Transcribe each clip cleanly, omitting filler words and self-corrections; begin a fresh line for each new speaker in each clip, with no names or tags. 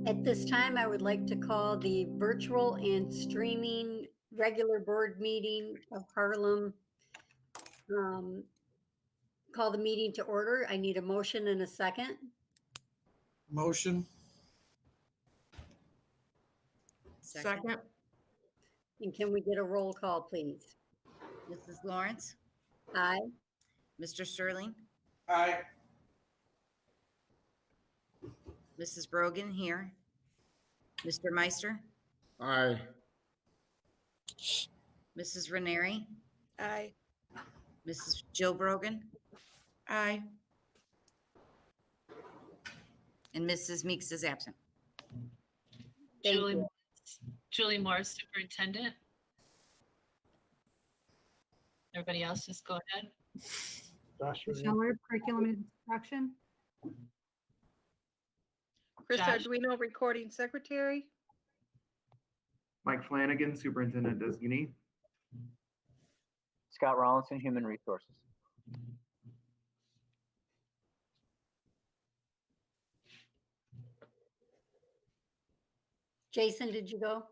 At this time, I would like to call the virtual and streaming regular board meeting of Harlem. Call the meeting to order. I need a motion and a second.
Motion.
Second.
And can we get a roll call, please?
Mrs. Lawrence,
Aye.
Mr. Sterling,
Aye.
Mrs. Brogan here, Mr. Meister,
Aye.
Mrs. Ranieri,
Aye.
Mrs. Jill Brogan,
Aye.
and Mrs. Meeks is absent.
Thank
Julie,
you.
Julie Morris, Superintendent. Everybody else, just go ahead.
Michelle Webb, Curriculum and Instruction.
Chris
Josh.
Arduino, Recording Secretary.
Mike Flanagan, Superintendent Designee.
Scott Rollinson, Human Resources.
Jason, did you go?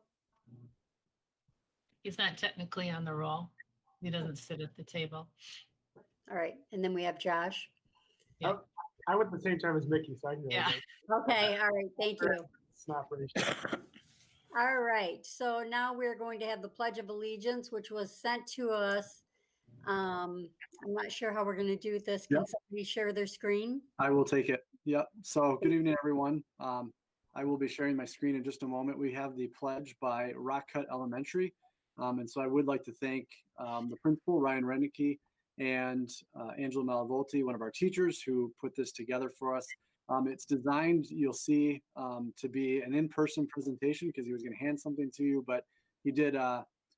He's not technically on the roll. He doesn't sit at the table.
All right. And then we have Josh.
I went at the same time as Mickey, so I can go.
Yeah.
Okay. All right. Thank you.
It's not pretty.
All right. So now we're going to have the Pledge of Allegiance, which was sent to us. I'm not sure how we're going to do this. Can
Yep.
somebody share their screen?
I will take it. Yep. So good evening, everyone. I will be sharing my screen in just a moment. We have the pledge by Rock Cut Elementary. And so I would like to thank the principal, Ryan Renicky, and Angela Malavolti, one of our teachers, who put this together for us. It's designed, you'll see, to be an in-person presentation because he was going to hand something to you, but he did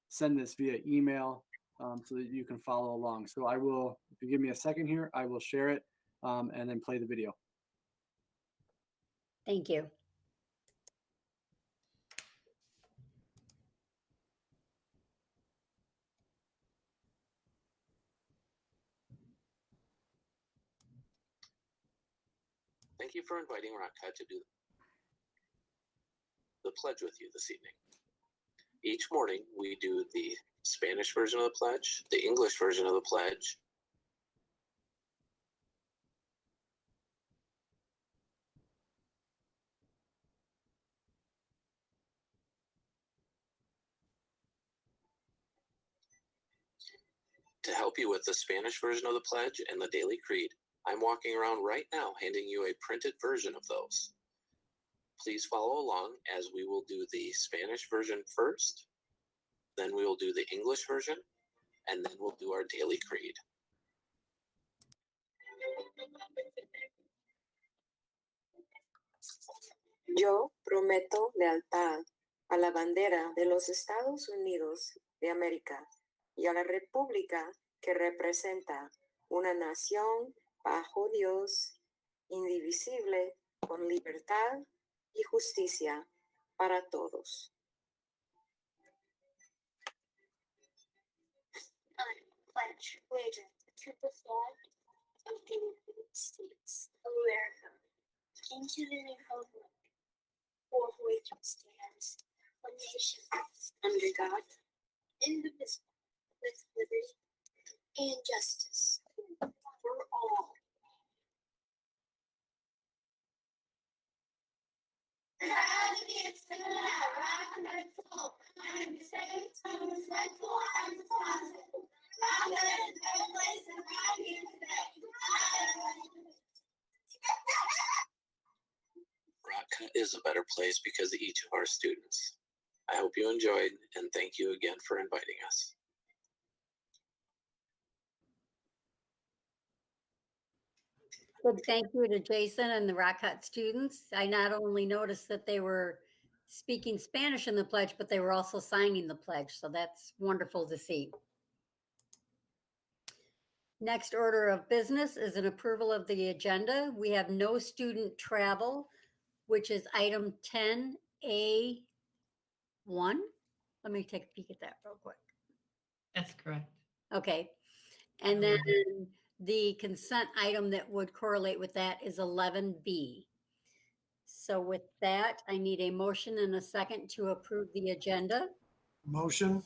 send this via email so that you can follow along. So I will, if you give me a second here, I will share it and then play the video.
Thank you.
Thank you for inviting Rock Cut to do the pledge with you this evening. Each morning, we do the Spanish version of the pledge, the English version of the pledge, to help you with the Spanish version of the pledge and the Daily Creed. I'm walking around right now handing you a printed version of those. Please follow along as we will do the Spanish version first, then we will do the English version, and then we'll do our Daily Creed.
Yo prometo lealtad a la bandera de los Estados Unidos de América y a la república que representa una nación bajo Dios, indivisible, con libertad y justicia para todos.
I pledge allegiance to the flag of the United States of America and to the republic for which it stands, one nation, under God, indivisible, with liberty and justice for all.
Rock Cut is a better place because of each of our students. I hope you enjoyed, and thank you again for inviting us.
Good thank you to Jason and the Rock Cut students. I not only noticed that they were speaking Spanish in the pledge, but they were also signing the pledge. So that's wonderful to see. Next order of business is an approval of the agenda. We have no student travel, which is item 10A1. Let me take a peek at that real quick.
That's correct.
Okay. And then the consent item that would correlate with that is 11B. So with that, I need a motion and a second to approve the agenda.
Motion.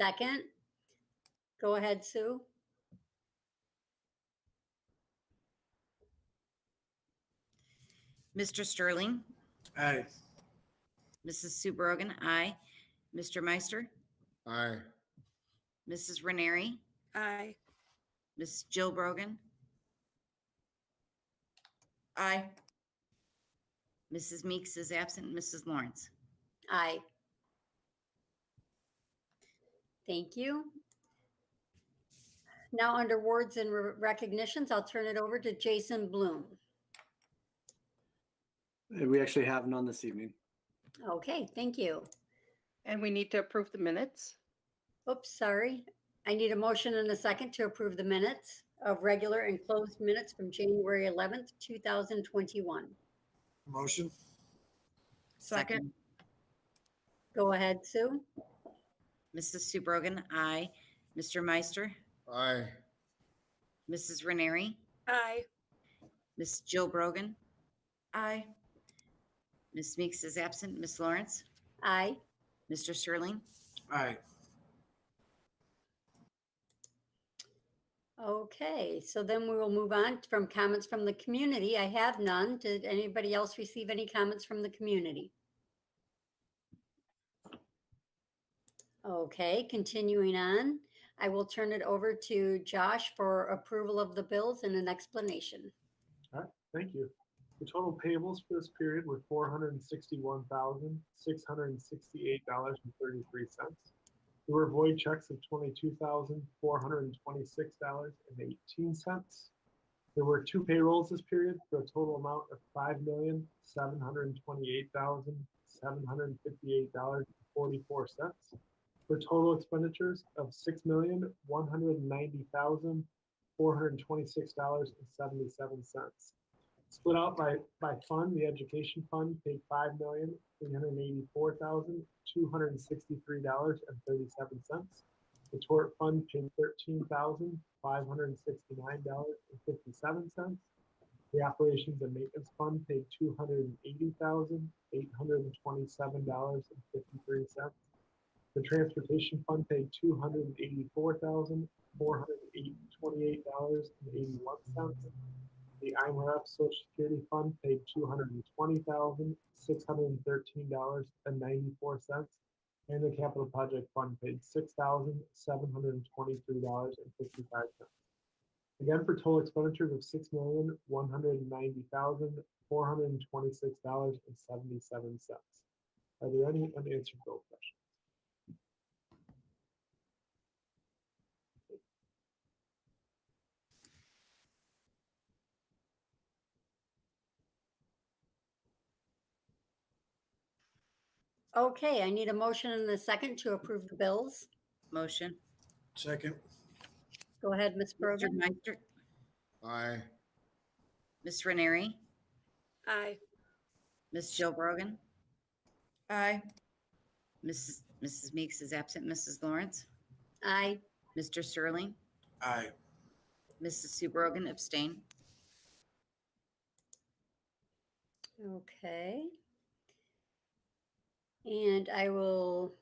Second. Go ahead, Sue.
Mr. Sterling,
Aye.
Mrs. Sue Brogan, aye. Mr. Meister,
Aye.
Mrs. Ranieri,
Aye.
Miss Jill Brogan,
Aye.
Mrs. Meeks is absent, Mrs. Lawrence.
Aye. Thank you. Now, under awards and recognitions, I'll turn it over to Jason Bloom.
We actually have none this evening.
Okay, thank you.
And we need to approve the minutes.
Oops, sorry. I need a motion and a second to approve the minutes of regular and closed minutes from January 11th, 2021.
Motion.
Second.
Go ahead, Sue.
Mrs. Sue Brogan, aye. Mr. Meister,
Aye.
Mrs. Ranieri,
Aye.
Miss Jill Brogan,
Aye.
Miss Meeks is absent, Miss Lawrence,
Aye.
Mr. Sterling.
Aye.
Okay, so then we will move on from comments from the community. I have none. Did anybody else receive any comments from the community? Okay, continuing on, I will turn it over to Josh for approval of the bills and an explanation.
All right, thank you. The total payables for this period were $461,668.33. There were void checks of $22,426.18. There were two payrolls this period for a total amount of $5,728,758.44 for total expenditures of $6,190,426.77. Split out by fund, the education fund paid $5,384,263.37. The tort fund paid $13,569.57. The operations and maintenance fund paid $280,827.53. The transportation fund paid $284,428.81. The IMRF Social Security Fund paid $220,613.94, and the Capital Project Fund paid $6,723.55. Again, for total expenditures of $6,190,426.77. Are there any unanswered bill questions?
Okay, I need a motion and a second to approve the bills.
Motion.
Second.
Go ahead, Ms.
Mr.
Brogan.
Meister,
Aye.
Miss Ranieri,
Aye.
Miss Jill Brogan,
Aye.
Mrs. Meeks is absent, Mrs. Lawrence,
Aye.
Mr. Sterling,
Aye.
Mrs. Sue Brogan abstain.
Okay. And I will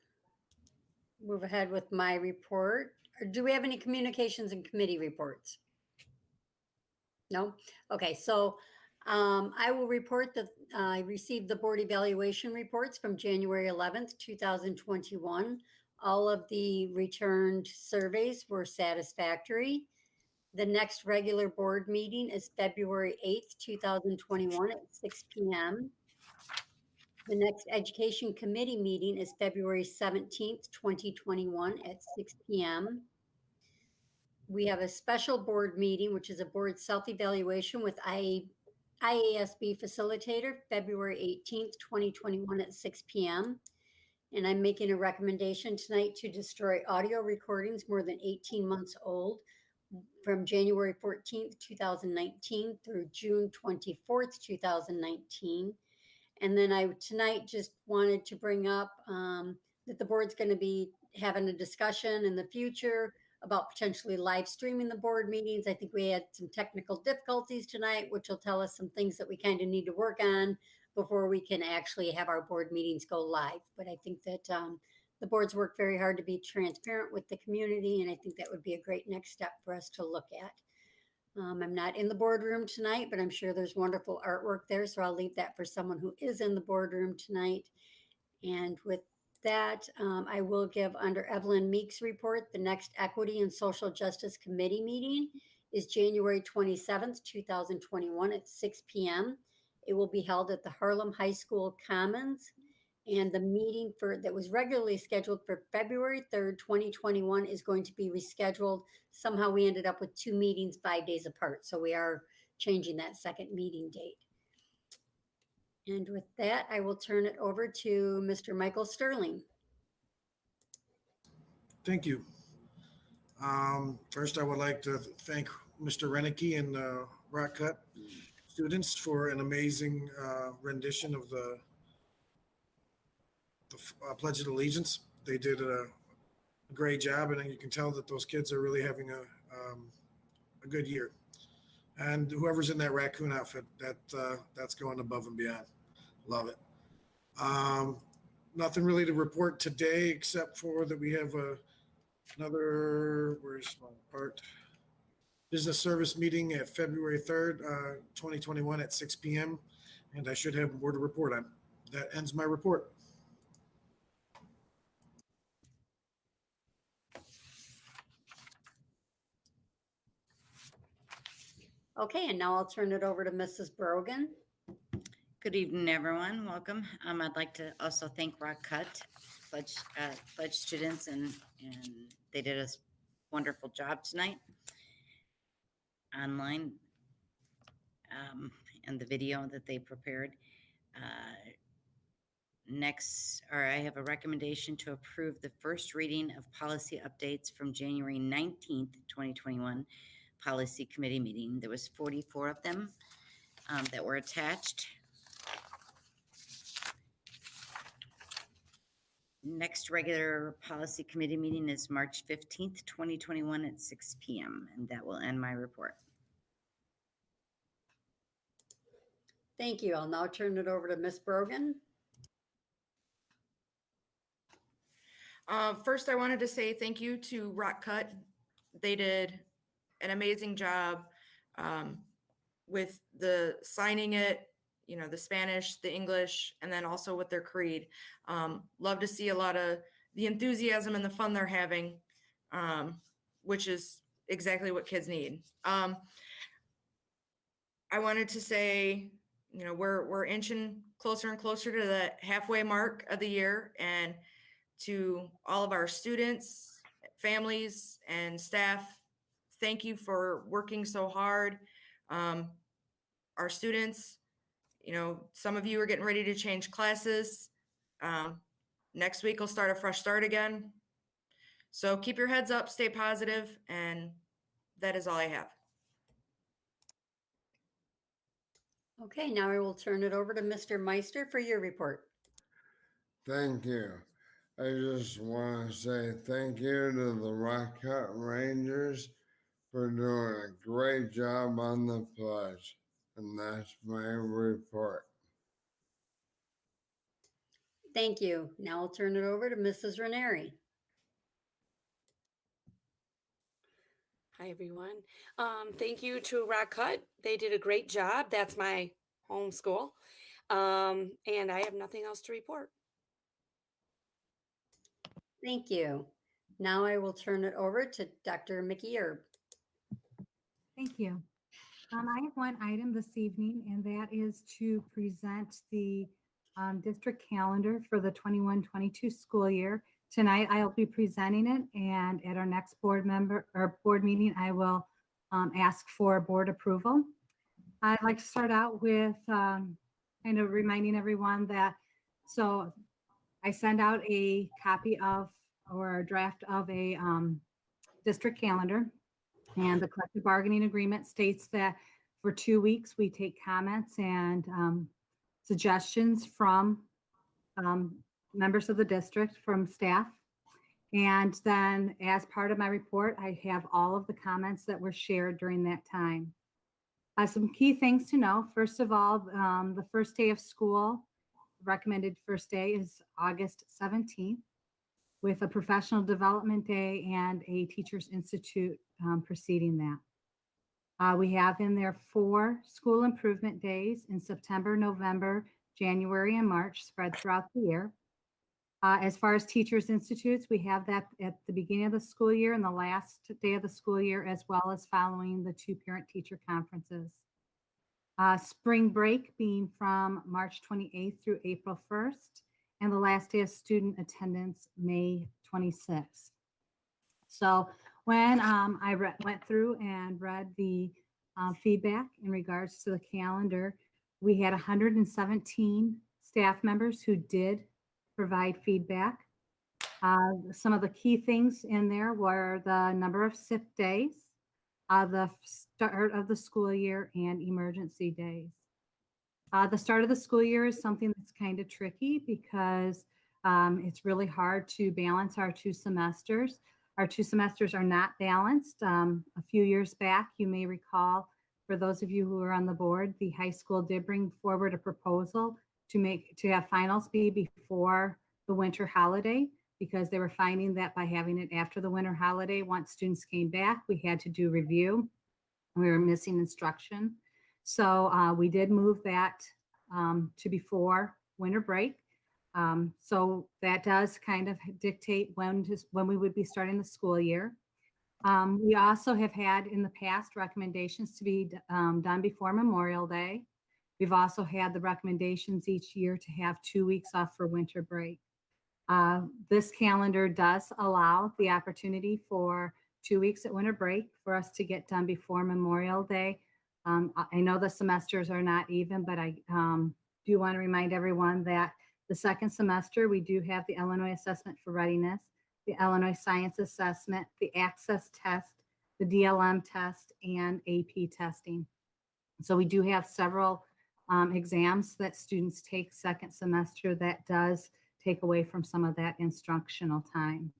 move ahead with my report. Or do we have any communications and committee reports? No? Okay, so I will report that I received the board evaluation reports from January 11th, 2021. All of the returned surveys were satisfactory. The next regular board meeting is February 8th, 2021 at 6 p.m. The next education committee meeting is February 17th, 2021 at 6 p.m. We have a special board meeting, which is a board self-evaluation with IASB facilitator, February 18th, 2021 at 6 p.m. And I'm making a recommendation tonight to destroy audio recordings more than 18 months old from January 14th, 2019 through June 24th, 2019. And then I tonight just wanted to bring up that the board's going to be having a discussion in the future about potentially live streaming the board meetings. I think we had some technical difficulties tonight, which will tell us some things that we kind of need to work on before we can actually have our board meetings go live. But I think that the boards work very hard to be transparent with the community, and I think that would be a great next step for us to look at. I'm not in the boardroom tonight, but I'm sure there's wonderful artwork there, so I'll leave that for someone who is in the boardroom tonight. And with that, I will give under Evelyn Meek's report, the next Equity and Social Justice Committee meeting is January 27th, 2021 at 6 p.m. It will be held at the Harlem High School Commons. And the meeting that was regularly scheduled for February 3rd, 2021 is going to be rescheduled. Somehow we ended up with 2 meetings 5 days apart. So we are changing that second meeting date. And with that, I will turn it over to Mr. Michael Sterling.
Thank you. First, I would like to thank Mr. Renicky and the Rock Cut students for an amazing rendition of the Pledge of Allegiance. They did a great job, and you can tell that those kids are really having a good year. And whoever's in that raccoon outfit, that's going above and beyond. Love it. Nothing really to report today, except for that we have another, where's my part? Business service meeting at February 3rd, 2021 at 6 p.m. And I should have more to report on. That ends my report.
Okay, and now I'll turn it over to Mrs. Brogan.
Good evening, everyone. Welcome. I'd like to also thank Rock Cut Pledge students, and they did a wonderful job tonight online, and the video that they prepared. I have a recommendation to approve the first reading of policy updates from January 19th, 2021 policy committee meeting. There was 44 of them that were attached. Next regular policy committee meeting is March 15th, 2021 at 6 p.m. and that will end my report.
Thank you. I'll now turn it over to Ms. Brogan.
First, I wanted to say thank you to Rock Cut. They did an amazing job with the signing it, the Spanish, the English, and then also with their creed. Love to see a lot of the enthusiasm and the fun they're having, which is exactly what kids need. I wanted to say, we're inching closer and closer to the halfway mark of the year, and to all of our students, families, and staff, thank you for working so hard. Our students, some of you are getting ready to change classes. Next week, we'll start a fresh start again. So keep your heads up, stay positive, and that is all I have.
Okay, now I will turn it over to Mr. Meister for your report.
Thank you. I just want to say thank you to the Rock Cut Rangers for doing a great job on the pledge. And that's my report.
Thank you. Now I'll turn it over to Mrs. Ranieri.
Hi, everyone. Thank you to Rock Cut. They did a great job. That's my home school. And I have nothing else to report.
Thank you. Now I will turn it over to Dr. Mickey Erb.
Thank you. I have one item this evening, and that is to present the district calendar for the 21-22 school year. Tonight, I'll be presenting it, and at our next board meeting, I will ask for board approval. I'd like to start out with kind of reminding everyone that, so I send out a copy of, or a draft of a district calendar, and the collective bargaining agreement states that for 2 weeks, we take comments and suggestions from members of the district, from staff. And then as part of my report, I have all of the comments that were shared during that time. Some key things to know. First of all, the first day of school, recommended first day is August 17th with a professional development day and a Teachers Institute preceding that. We have in there 4 school improvement days in September, November, January, and March spread throughout the year. As far as Teachers Institutes, we have that at the beginning of the school year and the last day of the school year, as well as following the 2 parent-teacher conferences. Spring break being from March 28th through April 1st, and the last day of student attendance, May 26th. So when I went through and read the feedback in regards to the calendar, we had 117 staff members who did provide feedback. Some of the key things in there were the number of sick days, the start of the school year, and emergency days. The start of the school year is something that's kind of tricky because it's really hard to balance our 2 semesters. Our 2 semesters are not balanced. A few years back, you may recall, for those of you who are on the board, the high school did bring forward a proposal to have finals be before the winter holiday, because they were finding that by having it after the winter holiday, once students came back, we had to do review. We were missing instruction. So we did move that to before winter break. So that does kind of dictate when we would be starting the school year. We also have had in the past recommendations to be done before Memorial Day. We've also had the recommendations each year to have 2 weeks off for winter break. This calendar does allow the opportunity for 2 weeks at winter break for us to get done before Memorial Day. I know the semesters are not even, but I do want to remind everyone that the second semester, we do have the Illinois Assessment for Readiness, the Illinois Science Assessment, the Access Test, the DLM test, and AP testing. So we do have several exams that students take second semester that does take away from some of that instructional time.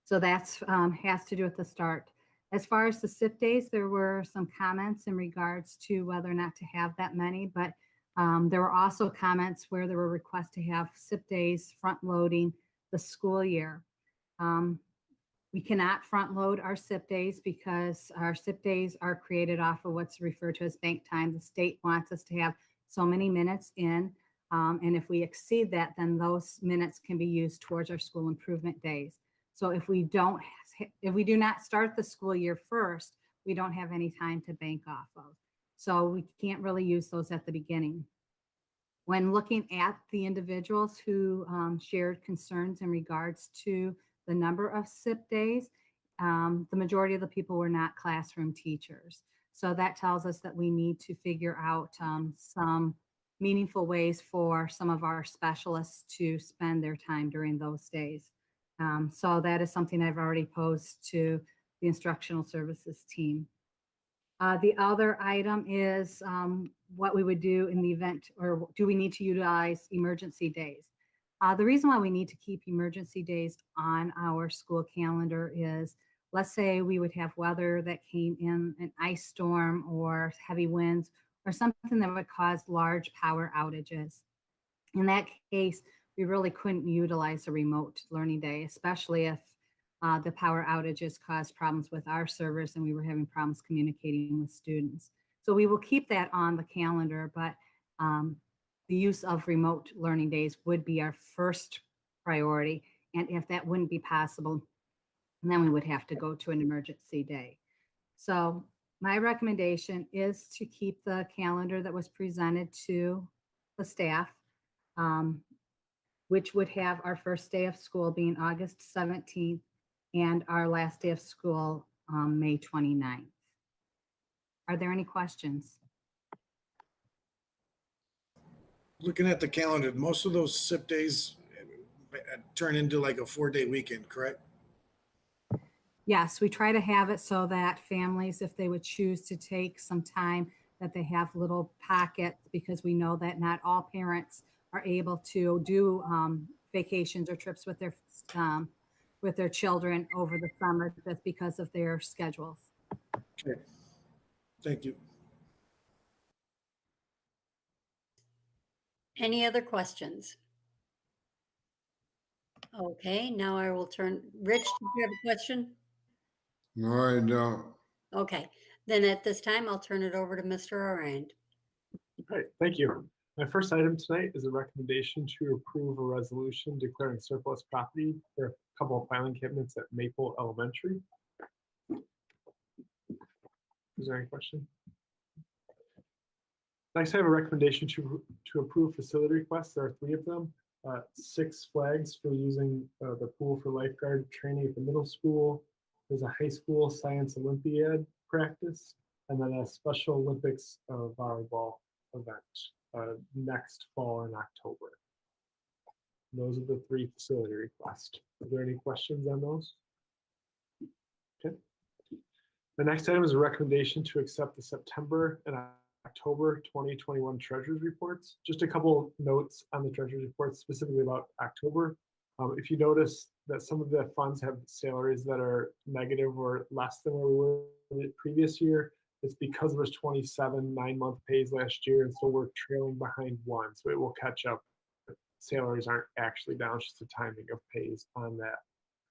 So that's has to do with the start. As far as the SIP days, there were some comments in regards to whether or not to have that many, but there were also comments where there were requests to have SIP days front loading the school year. We cannot front load our SIP days because our SIP days are created off of what's referred to as bank time. The state wants us to have so many minutes in, and if we exceed that, then those minutes can be used towards our school improvement days. So if we do not start the school year first, we don't have any time to bank off of. So we can't really use those at the beginning. When looking at the individuals who shared concerns in regards to the number of SIP days, the majority of the people were not classroom teachers. So that tells us that we need to figure out some meaningful ways for some of our specialists to spend their time during those days. So that is something I've already posed to the instructional services team. The other item is what we would do in the event, or do we need to utilize emergency days? The reason why we need to keep emergency days on our school calendar is, let's say we would have weather that came in, an ice storm or heavy winds or something that would cause large power outages. In that case, we really couldn't utilize a remote learning day, especially if the power outages caused problems with our servers and we were having problems communicating with students. So we will keep that on the calendar, but the use of remote learning days would be our first priority. And if that wouldn't be possible, then we would have to go to an emergency day. So my recommendation is to keep the calendar that was presented to the staff, which would have our first day of school being August 17th and our last day of school, May 29th. Are there any questions?
Looking at the calendar, most of those SIP days turn into like a 4-day weekend, correct?
Yes, we try to have it so that families, if they would choose to take some time, that they have little pockets, because we know that not all parents are able to do vacations or trips with their with their children over the summer just because of their schedules.
Okay. Thank you.
Any other questions? Okay, now I will turn, Rich, did you have a question?
No, I don't.
Okay, then at this time, I'll turn it over to Mr. Arand.
Okay, thank you. My first item tonight is a recommendation to approve a resolution declaring surplus property for a couple of filing cabinets at Maple Elementary. Is there any question? Next, I have a recommendation to approve facility requests. There are 3 of them. 6 flags for using the pool for lifeguard training at the middle school. There's a high school science Olympiad practice, and then a Special Olympics volleyball event next fall in October. Those are the 3 facility requests. Are there any questions on those? Okay. The next item is a recommendation to accept the September and October 2021 treasurer's reports. Just a couple notes on the treasurer's reports, specifically about October. If you notice that some of the funds have salaries that are negative or less than where we were the previous year, it's because there was 27 9-month pays last year, and so we're trailing behind 1. So it will catch up. Salaries aren't actually down, it's just the timing of pays on that.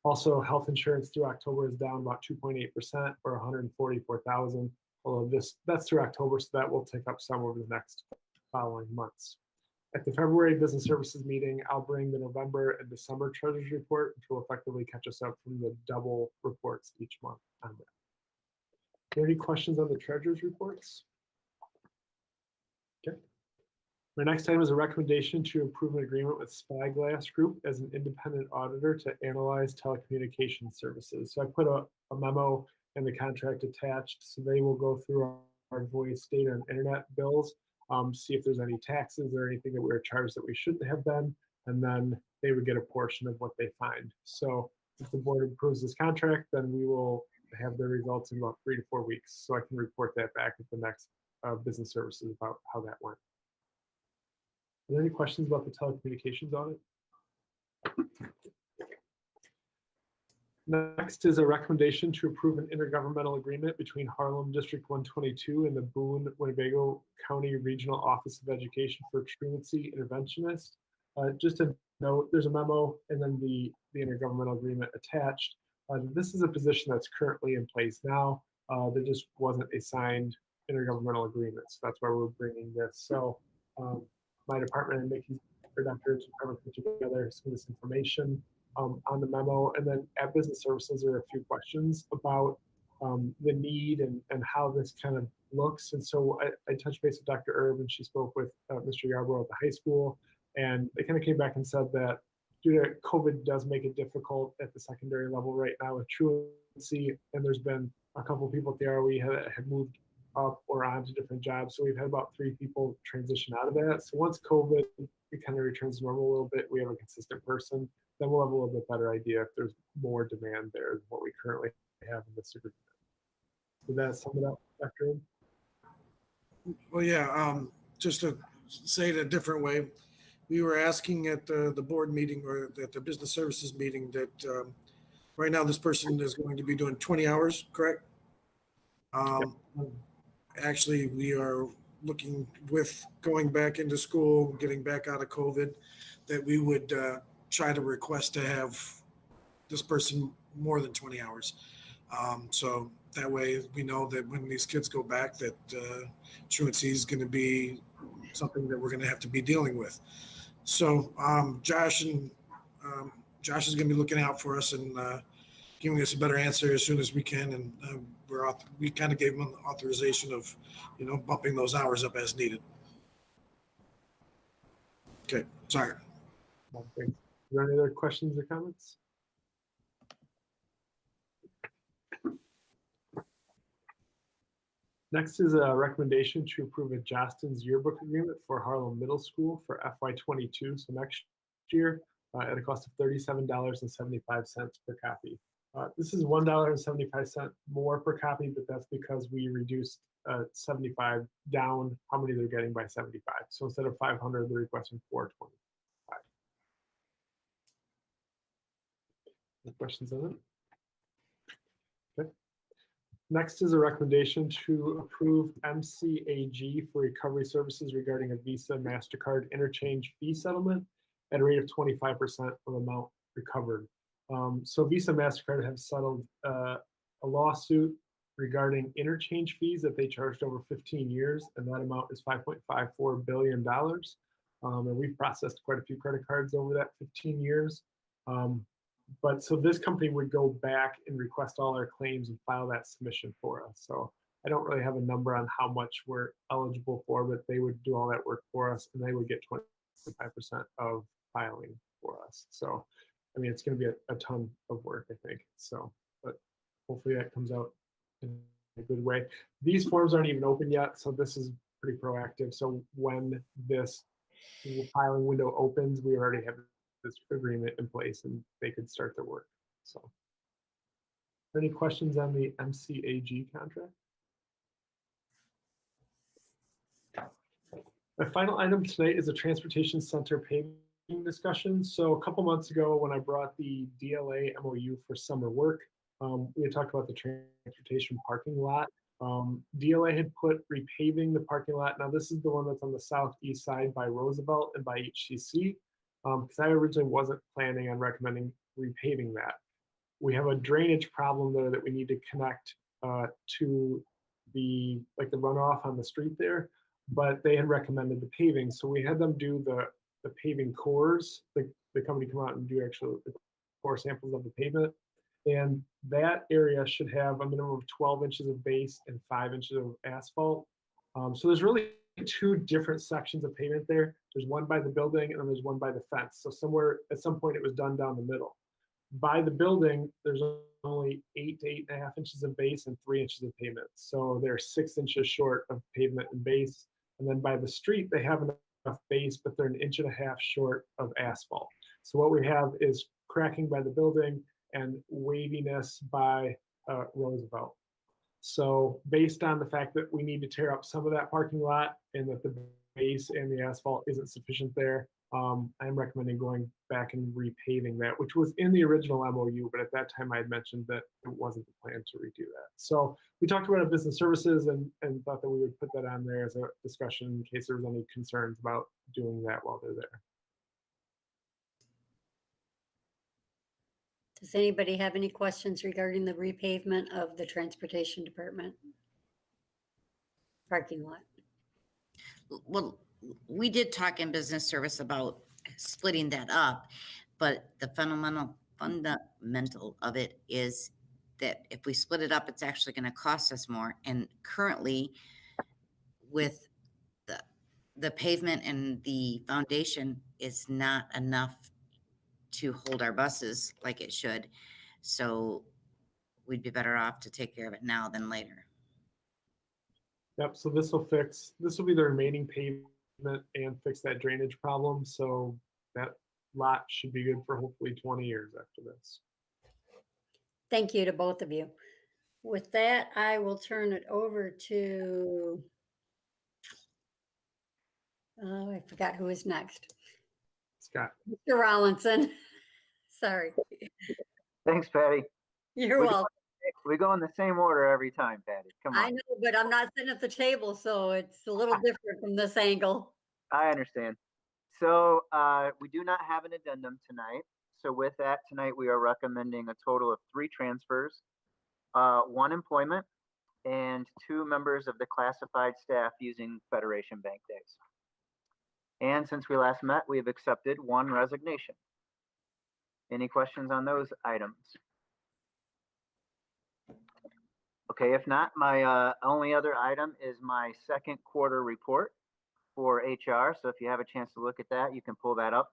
Also, health insurance through October is down about 2.8% or 144,000. Although that's through October, so that will tick up some over the next following months. At the February Business Services meeting, I'll bring the November and December treasurer's report, which will effectively catch us up from the double reports each month on that. Are there any questions on the treasurer's reports? Okay. My next item is a recommendation to approve an agreement with Spyglass Group as an independent auditor to analyze telecommunications services. So I put a memo and the contract attached, so they will go through our voice, data, and internet bills, see if there's any taxes or anything that we were charged that we shouldn't have been, and then they would get a portion of what they find. So if the board approves this contract, then we will have the results in about 3 to 4 weeks, so I can report that back at the next business services about how that went. Are there any questions about the telecommunications audit? Next is a recommendation to approve an intergovernmental agreement between Harlem District 122 and the Boone Winnebago County Regional Office of Education for Truancy Interventionist. Just a note, there's a memo and then the intergovernmental agreement attached. This is a position that's currently in place now. There just wasn't a signed intergovernmental agreement, so that's why we're bringing this. So my department and Mickey's directors are put together some of this information on the memo, and then at business services there are a few questions about the need and how this kind of looks. And so I touched base with Dr. Erb, and she spoke with Mr. Yarbrough at the high school, and they kind of came back and said that due to COVID does make it difficult at the secondary level right now with truancy, and there's been a couple of people at the ROE have moved up or on to different jobs. So we've had about 3 people transition out of that. So once COVID kind of returns to normal a little bit, we have a consistent person, then we'll have a little bit better idea if there's more demand there than what we currently have in this agreement. Did that sum it up, Dr. Ed?
Well, yeah, just to say it a different way, we were asking at the board meeting or at the business services meeting that right now this person is going to be doing 20 hours, correct? Actually, we are looking with going back into school, getting back out of COVID, that we would try to request to have this person more than 20 hours. So that way we know that when these kids go back that truancy is going to be something that we're going to have to be dealing with. So Josh is going to be looking out for us and giving us a better answer as soon as we can. And we kind of gave him an authorization of, bumping those hours up as needed. Okay, sorry.
Thanks. Are there any other questions or comments? Next is a recommendation to approve a Jostens yearbook agreement for Harlem Middle School for FY22, so next year, at a cost of $37.75 per copy. This is $1.75 more per copy, but that's because we reduced 75 down how many they're getting by 75. So instead of 500, they're requesting 425. Any questions on it? Okay. Next is a recommendation to approve MCAG for recovery services regarding a Visa MasterCard interchange fee settlement at a rate of 25% of amount recovered. So Visa MasterCard have settled a lawsuit regarding interchange fees that they charged over 15 years, and that amount is $5.54 billion. And we've processed quite a few credit cards over that 15 years. But so this company would go back and request all our claims and file that submission for us. So I don't really have a number on how much we're eligible for, but they would do all that work for us and they would get 25% of filing for us. So, I mean, it's going to be a ton of work, I think. So, but hopefully that comes out in a good way. These forms aren't even open yet, so this is pretty proactive. So when this filing window opens, we already have this agreement in place and they could start their work. So, any questions on the MCAG contract? My final item tonight is a transportation center paving discussion. So a couple months ago, when I brought the DLA MOU for summer work, we had talked about the transportation parking lot. DLA had put repaving the parking lot. Now this is the one that's on the southeast side by Roosevelt and by HCC. Because I originally wasn't planning on recommending repaving that. We have a drainage problem there that we need to connect to the runoff on the street there, but they had recommended the paving. So we had them do the paving cores. The company come out and do actually the core samples of the pavement. And that area should have a minimum of 12 inches of base and 5 inches of asphalt. So there's really two different sections of pavement there. There's one by the building and then there's one by the fence. So somewhere at some point it was done down the middle. By the building, there's only 8 to 8.5 inches of base and 3 inches of pavement. So they're 6 inches short of pavement and base. And then by the street, they have enough base, but they're 1.5 inches short of asphalt. So what we have is cracking by the building and waviness by Roosevelt. So based on the fact that we need to tear up some of that parking lot and that the base and the asphalt isn't sufficient there, I'm recommending going back and repaving that, which was in the original MOU, but at that time I had mentioned that it wasn't the plan to redo that. So we talked about business services and thought that we would put that on there as a discussion in case there was any concerns about doing that while they're there.
Does anybody have any questions regarding the repavement of the transportation department parking lot?
Well, we did talk in business service about splitting that up, but the fundamental of it is that if we split it up, it's actually going to cost us more. And currently, with the pavement and the foundation, is not enough to hold our buses like it should. So we'd be better off to take care of it now than later.
Yep, so this will be the remaining pavement and fix that drainage problem. So that lot should be good for hopefully 20 years after this.
Thank you to both of you. With that, I will turn it over to, I forgot who is next.
Scott.
Mr. Rollinson. Sorry.
Thanks, Patty.
You're welcome.
We go in the same order every time, Patty. Come on.
I know, but I'm not sitting at the table, so it's a little different from this angle.
I understand. So we do not have an addendum tonight. So with that, tonight we are recommending a total of 3 transfers, 1 employment, and 2 members of the classified staff using Federation Bank days. And since we last met, we have accepted 1 resignation. Any questions on those items? Okay, if not, my only other item is my second quarter report for HR. So if you have a chance to look at that, you can pull that up.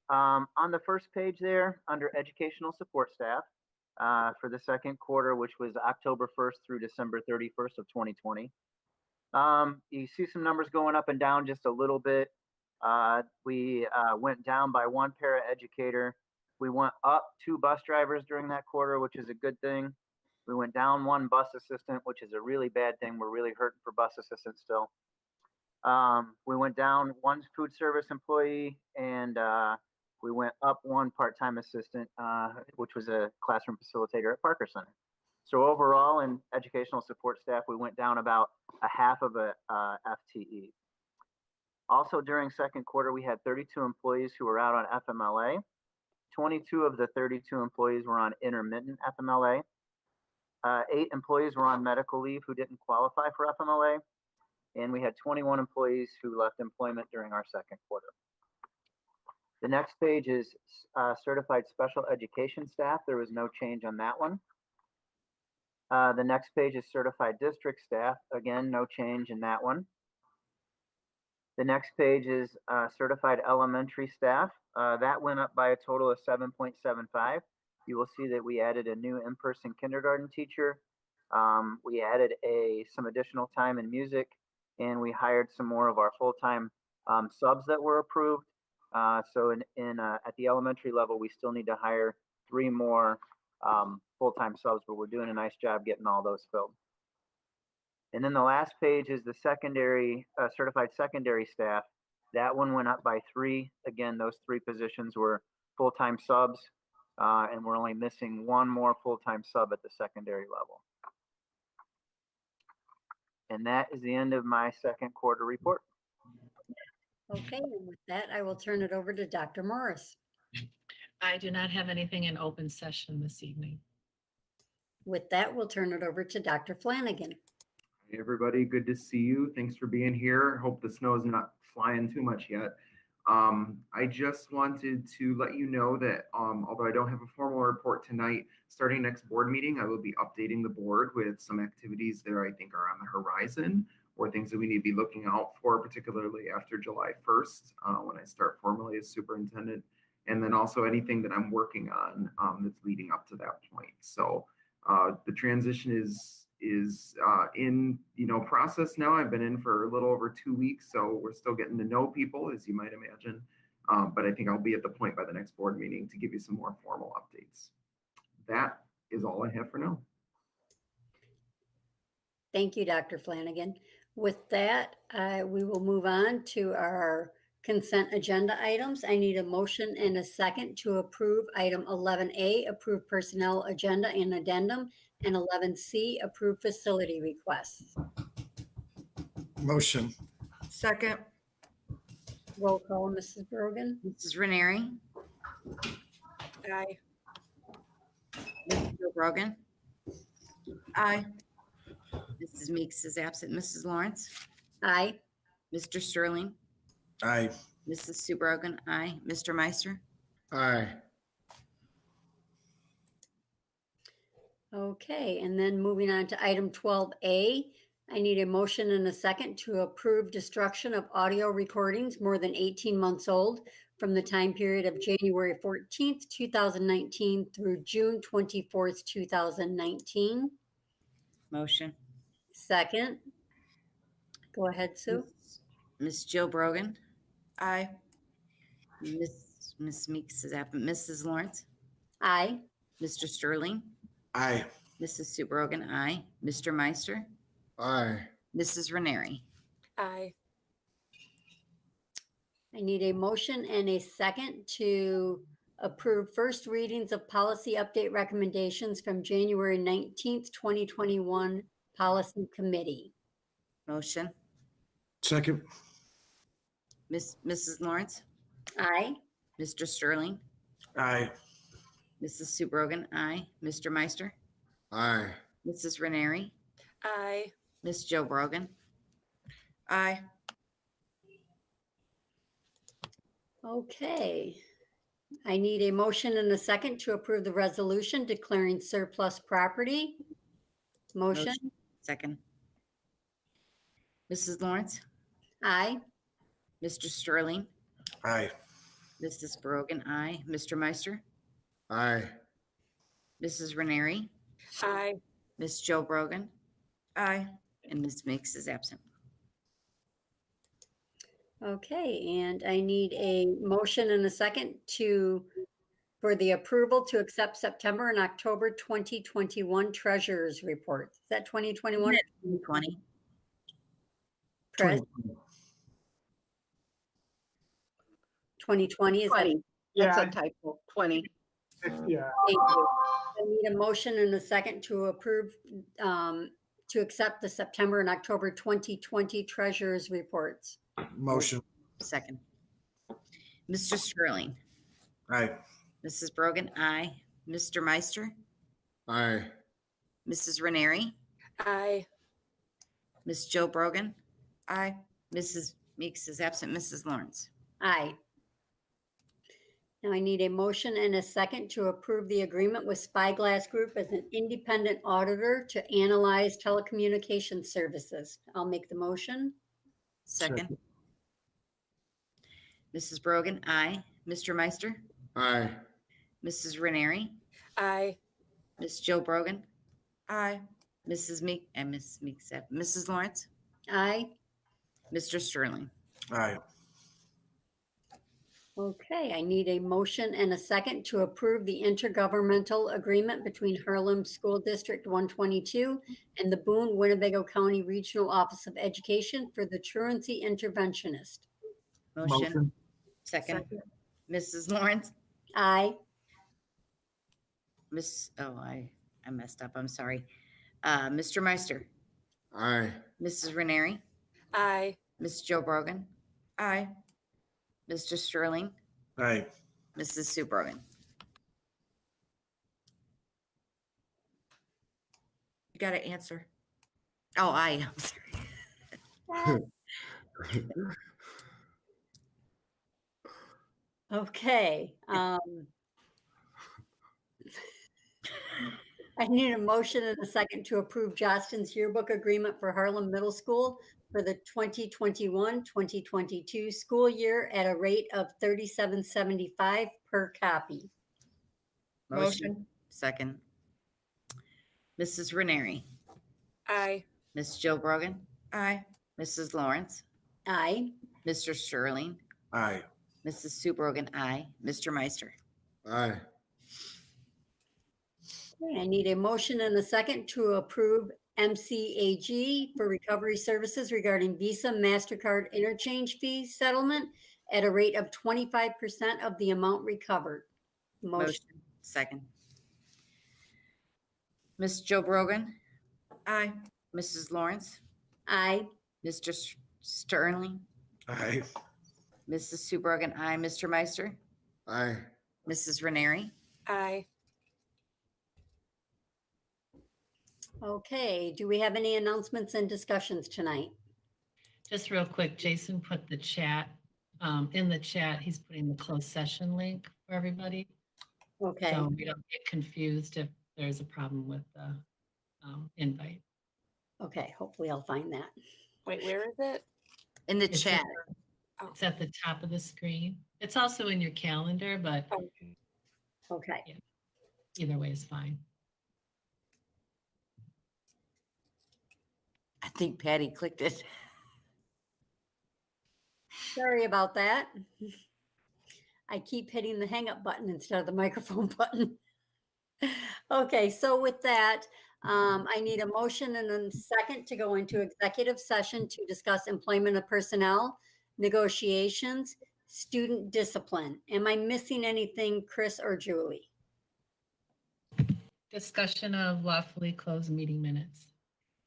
On the first page there, under educational support staff, for the second quarter, which was October 1st through December 31st of 2020. You see some numbers going up and down just a little bit. We went down by 1 paraeducator. We went up 2 bus drivers during that quarter, which is a good thing. We went down 1 bus assistant, which is a really bad thing. We're really hurting for bus assistants still. We went down 1 food service employee and We went up one part-time assistant, which was a classroom facilitator at Parker Center. So overall, in educational support staff, we went down about a half of a FTE. Also during second quarter, we had 32 employees who were out on FMLA. 22 of the 32 employees were on intermittent FMLA. 8 employees were on medical leave who didn't qualify for FMLA. And we had 21 employees who left employment during our second quarter. The next page is certified special education staff. There was no change on that one. The next page is certified district staff. Again, no change in that one. The next page is certified elementary staff. That went up by a total of 7.75. You will see that we added a new in-person kindergarten teacher. We added some additional time in music, and we hired some more of our full-time subs that were approved. So at the elementary level, we still need to hire 3 more full-time subs, but we're doing a nice job getting all those filled. And then the last page is the secondary, certified secondary staff. That one went up by 3. Again, those 3 positions were full-time subs, and we're only missing 1 more full-time sub at the secondary level. And that is the end of my second quarter report.
Okay, and with that, I will turn it over to Dr. Morris.
I do not have anything in open session this evening.
With that, we'll turn it over to Dr. Flanagan.
Hey, everybody, good to see you. Thanks for being here. Hope the snow is not flying too much yet. I just wanted to let you know that although I don't have a formal report tonight, starting next board meeting, I will be updating the board with some activities that I think are on the horizon or things that we need to be looking out for, particularly after July 1st, when I start formally as superintendent, and then also anything that I'm working on that's leading up to that point. So the transition is in process now. I've been in for a little over 2 weeks, so we're still getting to know people, as you might imagine. But I think I'll be at the point by the next board meeting to give you some more formal updates. That is all I have for now.
Thank you, Dr. Flanagan. With that, we will move on to our consent agenda items. I need a motion and a second to approve item 11A, approve personnel agenda and addendum, and 11C, approve facility requests.
Motion.
Second.
Roll call, Mrs. Brogan.
Mrs. Ranieri,
Aye.
Mr. Brogan,
Aye.
Mrs. Meeks is absent. Mrs. Lawrence,
Aye.
Mr. Sterling,
Aye.
Mrs. Sue Brogan, aye. Mr. Meister,
Aye.
Okay, and then moving on to item 12A, I need a motion and a second to approve destruction of audio recordings more than 18 months old from the time period of January 14th, 2019 through June 24th, 2019.
motion.
Second. Go ahead, Sue.
Ms. Jill Brogan,
Aye.
Miss Meeks is absent. Mrs. Lawrence,
Aye.
Mr. Sterling,
Aye.
Mrs. Sue Brogan, aye. Mr. Meister,
Aye.
Mrs. Ranieri,
Aye.
I need a motion and a second to approve first readings of policy update recommendations from January 19th, 2021 Policy Committee.
motion.
Second.
Mrs. Lawrence,
Aye.
Mr. Sterling,
Aye.
Mrs. Sue Brogan, aye. Mr. Meister,
Aye.
Mrs. Ranieri,
Aye.
Miss Jill Brogan,
Aye.
Okay. I need a motion and a second to approve the resolution declaring surplus property. Motion?
second. Mrs. Lawrence,
Aye.
Mr. Sterling,
Aye.
Mrs. Brogan, aye. Mr. Meister,
Aye.
Mrs. Ranieri,
Aye.
Miss Jill Brogan,
Aye.
and Ms. Meeks is absent.
Okay, and I need a motion and a second for the approval to accept September and October 2021 treasurer's report. Is that 2021?
2020.
Pres- 2020 is that?
That's
Yeah,
a typo, 20.
yeah.
Thank you. I need a motion and a second to approve, to accept the September and October 2020 treasurer's reports.
Motion.
Second. Mr. Sterling,
Aye.
Mrs. Brogan, aye. Mr. Meister,
Aye.
Mrs. Ranieri,
Aye.
Miss Joe Brogan,
Aye.
Mrs. Meeks is absent, Mrs. Lawrence.
Aye. Now I need a motion and a second to approve the agreement with Spyglass Group as an independent auditor to analyze telecommunications services. I'll make the motion.
Second. Mrs. Brogan, aye. Mr. Meister,
Aye.
Mrs. Ranieri,
Aye.
Miss Joe Brogan,
Aye.
Mrs. Meek, and Miss Meeks, Mrs. Lawrence,
Aye.
Mr. Sterling.
Aye.
Okay, I need a motion and a second to approve the intergovernmental agreement between Harlem School District 122 and the Boone Winnebago County Regional Office of Education for the truancy interventionist.
Motion. Second. Mrs. Lawrence,
Aye.
I messed up. I'm sorry. Mr. Meister,
Aye.
Mrs. Ranieri,
Aye.
Miss Joe Brogan,
Aye.
Mr. Sterling,
Aye.
Mrs. Sue Brogan.
You got to answer.
Oh, I'm sorry.
Okay. I need a motion and a second to approve Jostens yearbook agreement for Harlem Middle School for the 2021-2022 school year at a rate of $37.75 per copy.
Motion. Second. Mrs. Ranieri,
Aye.
Miss Joe Brogan,
Aye.
Mrs. Lawrence,
Aye.
Mr. Sterling,
Aye.
Mrs. Sue Brogan, aye. Mr. Meister.
Aye.
Okay, I need a motion and a second to approve MCAG for recovery services regarding Visa MasterCard interchange fee settlement at a rate of 25% of the amount recovered. Motion.
Second. Miss Joe Brogan,
Aye.
Mrs. Lawrence,
Aye.
Mr. Sterling,
Aye.
Mrs. Sue Brogan, aye. Mr. Meister,
Aye.
Mrs. Ranieri,
Aye.
Okay, do we have any announcements and discussions tonight?
Just real quick, Jason put the chat, in the chat, he's putting the closed session link for everybody.
Okay,
So we don't get confused if there's a problem with the invite.
okay, hopefully I'll find that.
Wait, where is it?
in the
It's
chat.
It's at the top of the screen. It's also in your calendar, but
Okay.
Okay,
either way is fine.
I think Patty clicked it.
sorry about that. I keep hitting the hang up button instead of the microphone button. Okay, so with that, I need a motion and a second to go into executive session to discuss employment of personnel, negotiations, student discipline. Am I missing anything, Chris or Julie?
Discussion of lawfully closed meeting minutes.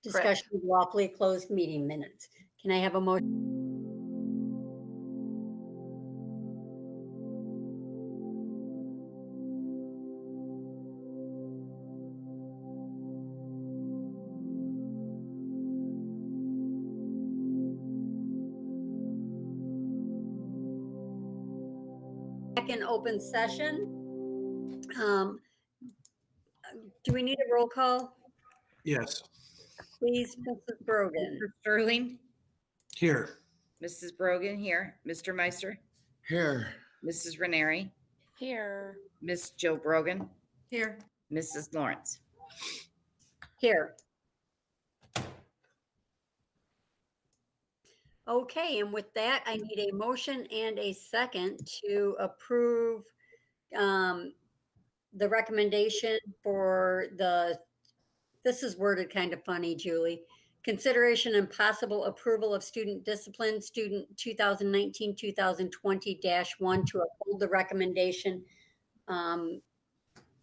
Discussion of lawfully closed meeting minutes. Can I have a motion? Second open session. Do we need a roll call?
Yes.
Please, Mrs. Brogan.
Mr. Sterling,
Here.
Mrs. Brogan here, Mr. Meister,
Here.
Mrs. Ranieri,
Here.
Miss Joe Brogan,
Here.
Mrs. Lawrence.
Here. Okay, and with that, I need a motion and a second to approve the recommendation for this is worded kind of funny, Julie, Consideration and possible approval of student discipline, student 2019-2020-1 to uphold the recommendation.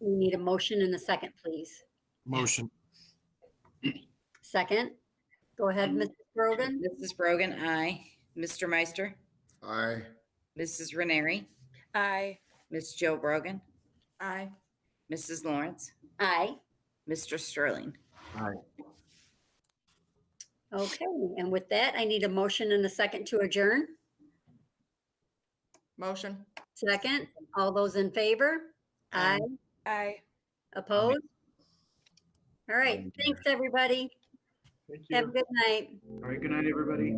We need a motion and a second, please.
Motion.
Second. Go ahead, Mrs. Brogan.
Mrs. Brogan, aye. Mr. Meister,
Aye.
Mrs. Ranieri,
Aye.
Miss Joe Brogan,
Aye.
Mrs. Lawrence,
Aye.
Mr. Sterling.
Aye.
Okay, and with that, I need a motion and a second to adjourn.
Motion.
Second, all those in favor? Aye.
Aye.
Opposed? All right, thanks, everybody.
Thank you.
Have a good night.
All right, good night, everybody.